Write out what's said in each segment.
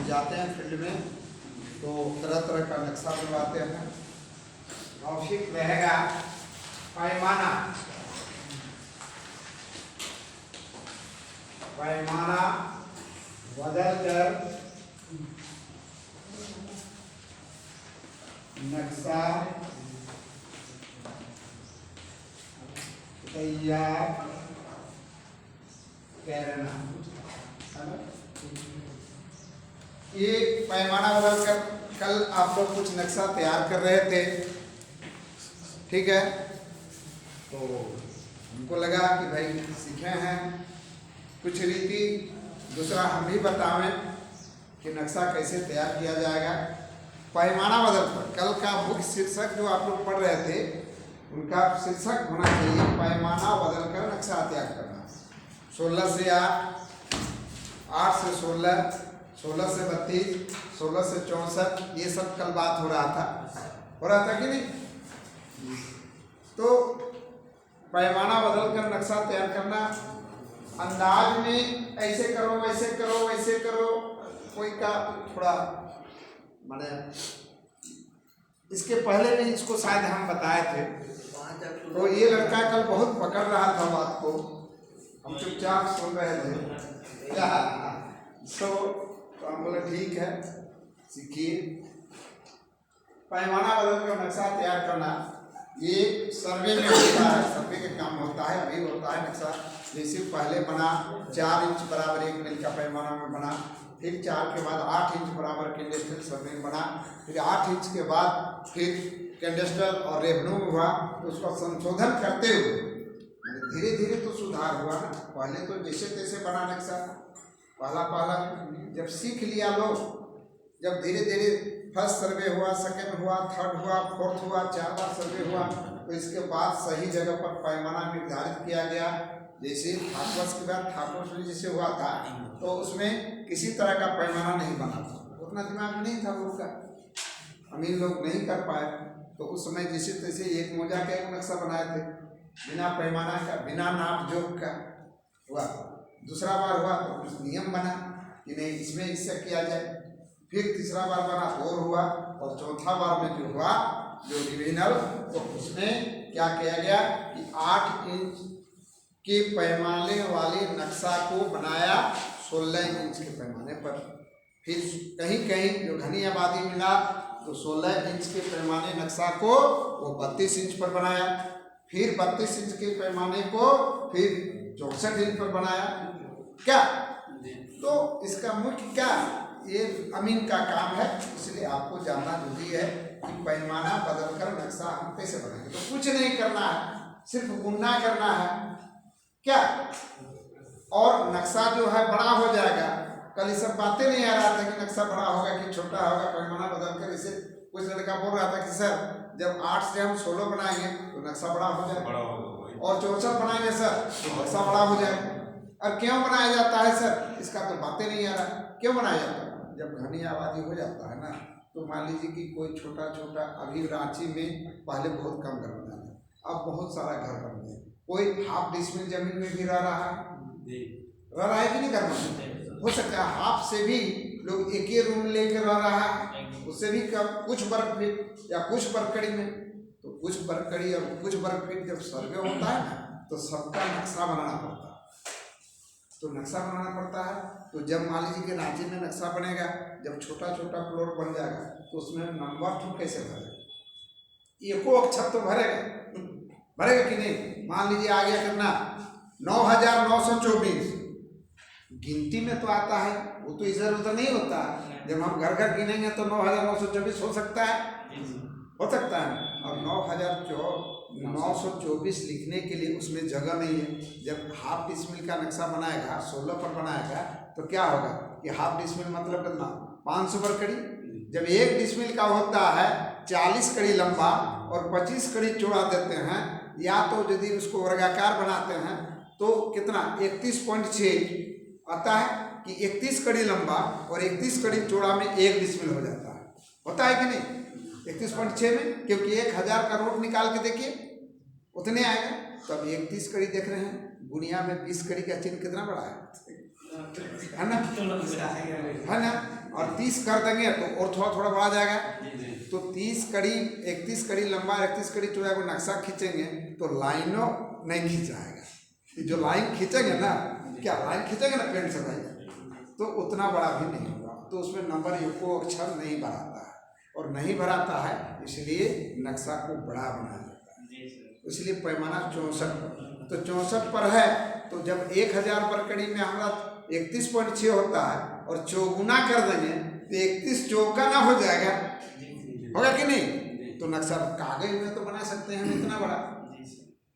जाते हैं फील्ड में तो तरह तरह का नक्शा बनवाते हैं। मौखिक रहेगा पैमाना, पैमाना बदल कर नक्शा तैयार करना। ये पैमाना बदल कर, कल आप लोग कुछ नक्शा तैयार कर रहे थे, ठीक है, तो हमको लगा कि भाई सीखे हैं कुछ रीति, दूसरा हम भी बतावें कि नक्शा कैसे तैयार किया जाएगा। पैमाना बदल कर, कल का मुख्य शीर्षक जो आप लोग पढ़ रहे थे उनका शीर्षक होना चाहिए पैमाना बदल कर नक्शा तैयार करना। 16 से 8, 8 से 16, 16 से 32, 16 से 64, ये सब कल बात हो रहा था कि नहीं? तो पैमाना बदल कर नक्शा तैयार करना, अंदाज में ऐसे करो वैसे करो वैसे करो, कोई का थोड़ा माने इसके पहले भी इसको शायद हम बताए थे, तो ये लड़का कल बहुत पकड़ रहा था बात को, हम चुपचाप सुन रहे थे क्या। तो हम बोले ठीक है सीखिए। पैमाना बदल कर नक्शा तैयार करना ये सर्वे में होता है, सर्वे का काम होता है, अभी होता है नक्शा। जैसे पहले बना 4 इंच बराबर 1 मील का पैमाना में बना, फिर 4 के बाद 8 इंच बराबर कैंडेस्टल सर्वे में बना, फिर 8 इंच के बाद फिर कैंडेस्टल और रेवन्यू में हुआ, तो उसका संशोधन करते हुए धीरे धीरे तो सुधार हुआ ना। पहले तो जैसे तैसे बना नक्शा, पहला जब सीख लिया लोग, जब धीरे धीरे फर्स्ट सर्वे हुआ, सेकंड हुआ, थर्ड हुआ, फोर्थ हुआ, 4 बार सर्वे हुआ, तो इसके बाद सही जगह पर पैमाना निर्धारित किया गया। जैसे ठाकुर के बाद ठाकुर जैसे हुआ था तो उसमें किसी तरह का पैमाना नहीं बना था, उतना दिमाग नहीं था लोग का, अमीर लोग नहीं कर पाए, तो उस समय जैसे तैसे एक मोजा का एक नक्शा बनाए थे बिना पैमाना का, बिना नाप जोख का हुआ। दूसरा बार हुआ तो कुछ नियम बना कि नहीं इसमें इससे किया जाए, फिर तीसरा बार बना और हुआ, और चौथा बार में जो हुआ जो डिविजनल, तो उसमें क्या किया गया कि 8 इंच के पैमाने वाले नक्शा को बनाया 16 इंच के पैमाने पर। फिर कहीं कहीं जो घनी आबादी मिला तो 16 इंच के पैमाने नक्शा को वो 32 इंच पर बनाया, फिर 32 इंच के पैमाने को फिर 64 इंच पर बनाया। क्या तो इसका मुख्य क्या ये अमीन का काम है, इसलिए आपको जानना जरूरी है कि पैमाना बदल कर नक्शा हम कैसे बनाएंगे। तो कुछ नहीं करना है, सिर्फ गुणना करना है क्या, और नक्शा जो है बड़ा हो जाएगा। कल ये सब बातें नहीं आ रहा था कि नक्शा बड़ा होगा कि छोटा होगा, पैमाना बदल कर। इसे कुछ लड़का बोल रहा था कि सर जब 8 से हम 16 बनाएंगे तो नक्शा बड़ा हो जाएगा, और 64 बनाएंगे सर तो नक्शा बड़ा हो जाएगा। और क्यों बनाया जाता है सर, इसका तो बातें नहीं आ रहा, क्यों बनाया जाता है? जब घनी आबादी हो जाता है ना, तो मान लीजिए कि कोई छोटा छोटा, अभी रांची में पहले बहुत कम घर बना था, अब बहुत सारा घर बन गया, कोई हाफ डिसमिल जमीन में भी रह रहा है कि नहीं घर में? हो सकता है हाफ से भी लोग एक ही रूम लेकर रह रहा है, उससे भी कम, कुछ वर्ग फीट या कुछ वर्गकड़ी में, तो कुछ वर्गकड़ी और कुछ वर्ग फीट जब सर्वे होता है ना तो सबका नक्शा बनाना पड़ता है। तो नक्शा बनाना पड़ता है, तो जब मान लीजिए कि रांची में नक्शा बनेगा, जब छोटा छोटा प्लॉट बन जाएगा तो उसमें नंबर तो कैसे भरेगा? एको अक्षर तो भरेगा कि नहीं? मान लीजिए आ गया कितना 9924, गिनती में तो आता है, वो तो इधर उधर नहीं होता। जब हम घर घर गिनेंगे तो 9924 हो सकता है, हो सकता है। और 924 लिखने के लिए उसमें जगह नहीं है। जब हाफ डिसमिल का नक्शा बनाएगा, 16 पर बनाएगा, तो क्या होगा कि हाफ डिसमिल मतलब कितना 500 वर्ग कड़ी। जब 1 डिसमिल का होता है 40 कड़ी लंबा और 25 कड़ी चौड़ा देते हैं, या तो यदि उसको वर्गाकार बनाते हैं तो कितना 31.6 आता है कि 31 कड़ी लंबा और 31 कड़ी चौड़ा में 1 डिसमिल हो जाता है, होता है कि नहीं? 31.6 में, क्योंकि 1000 का रूट निकाल के देखिए उतने आएगा। तो अब 31 कड़ी देख रहे हैं, दुनिया में 20 कड़ी का चिन्ह कितना बड़ा है ना? और 30 कर देंगे तो और थोड़ा थोड़ा बढ़ा जाएगा। तो 30 कड़ी 31 कड़ी लंबा 31 कड़ी चौड़ा को नक्शा खींचेंगे तो लाइनों नहीं खींचाएगा। जो लाइन खींचेंगे ना, क्या लाइन खींचेंगे ना पेन से भाई, तो उतना बड़ा भी नहीं होगा। तो उसमें नंबर को अक्षर नहीं बढ़ाता है, और नहीं बढ़ाता है इसलिए नक्शा को बड़ा बना देता है। इसलिए पैमाना 64, तो 64 पर है। तो जब 1000 पर कड़ी में हमारा 31.6 होता है और चौगुना कर देंगे तो 31 चौका ना हो जाएगा, होगा कि नहीं? तो नक्शा कागज में तो बना सकते हैं हम इतना बड़ा,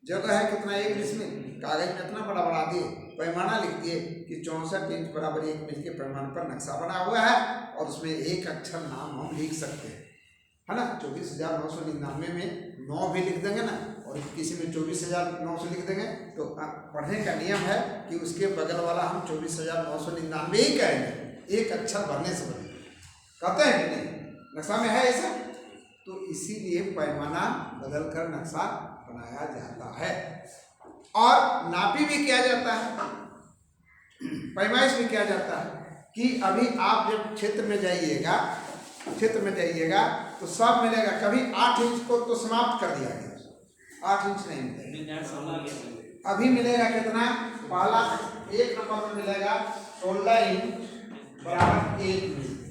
जगह है कितना 1 इंच में, कागज में इतना बड़ा बढ़ा दिए, पैमाना लिख दिए कि 64 इंच बराबर 1 मील के पैमाने पर नक्शा बना हुआ है, और उसमें एक अक्षर नाम हम लिख सकते हैं, है ना। 24,999 में 9 भी लिख देंगे ना, और किसी में 24,900 लिख देंगे तो पढ़ने का नियम है कि उसके बगल वाला हम 24,999 ही कहेंगे, एक अक्षर भरने से बने, कहते हैं कि नहीं? नक्शा में है ऐसा। तो इसीलिए पैमाना बदल कर नक्शा बनाया जाता है, और नापी भी किया जाता है, पैमाइश भी किया जाता है। कि अभी आप जब क्षेत्र में जाइएगा तो सब मिलेगा। कभी 8 इंच को तो समाप्त कर दिया गया, 8 इंच नहीं मिलेगा। अभी मिलेगा कितना? पहला 1 नंबर में मिलेगा 16 इंच बराबर 1 मील।